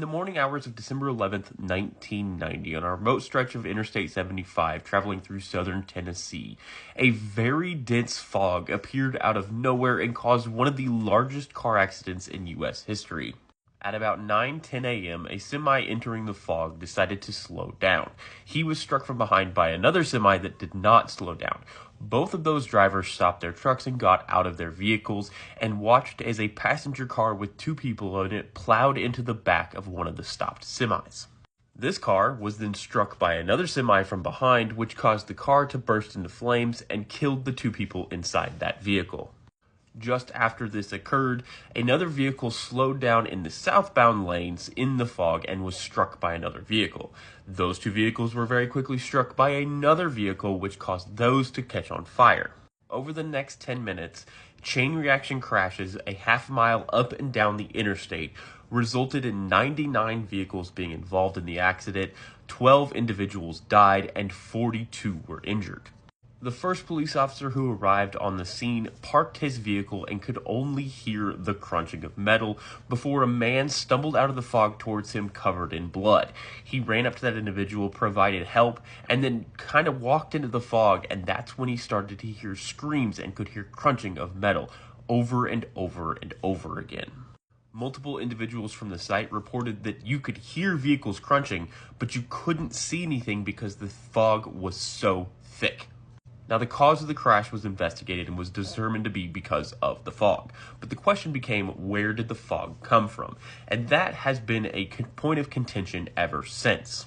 the morning hours of December 11th, 1990, on a remote stretch of Interstate 75 traveling through southern Tennessee, a very dense fog appeared out of nowhere and caused one of the largest car accidents in U.S. history. At about 9:10 a.m., a semi entering the fog decided to slow down. He was struck from behind by another semi that did not slow down. Both of those drivers stopped their trucks and got out of their vehicles and watched as a passenger car with two people in it plowed into the back of one of the stopped semis. This car was then struck by another semi from behind, which caused the car to burst into flames and killed the two people inside that vehicle. Just after this occurred, another vehicle slowed down in the southbound lanes in the fog and was struck by another vehicle. Those two vehicles were very quickly struck by another vehicle, which caused those to catch on fire. Over the next 10 minutes, chain reaction crashes a half mile up and down the interstate resulted in 99 vehicles being involved in the accident, 12 individuals died, and 42 were injured. The first police officer who arrived on the scene parked his vehicle and could only hear the crunching of metal before a man stumbled out of the fog towards him covered in blood. He ran up to that individual, provided help, and then kind of walked into the fog, and that's when he started to hear screams and could hear crunching of metal over and over and over again. Multiple individuals from the site reported that you could hear vehicles crunching, but you couldn't see anything because the fog was so thick. Now, the cause of the crash was investigated and was determined to be because of the fog. But the question became, where did the fog come from? And that has been a point of contention ever since.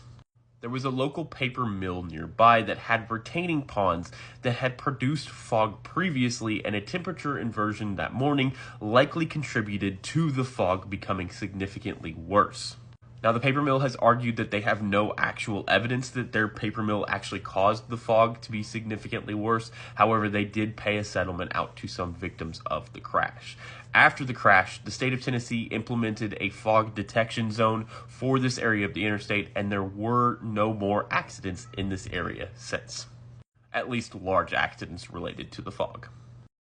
There was a local paper mill nearby that had retaining ponds that had produced fog previously, and a temperature inversion that morning likely contributed to the fog becoming significantly worse. Now, the paper mill has argued that they have no actual evidence that their paper mill actually caused the fog to be significantly worse. However, they did pay a settlement out to some victims of the crash. After the crash, the state of Tennessee implemented a fog detection zone for this area of the interstate, and there were no more accidents in this area since. At least large accidents related to the fog.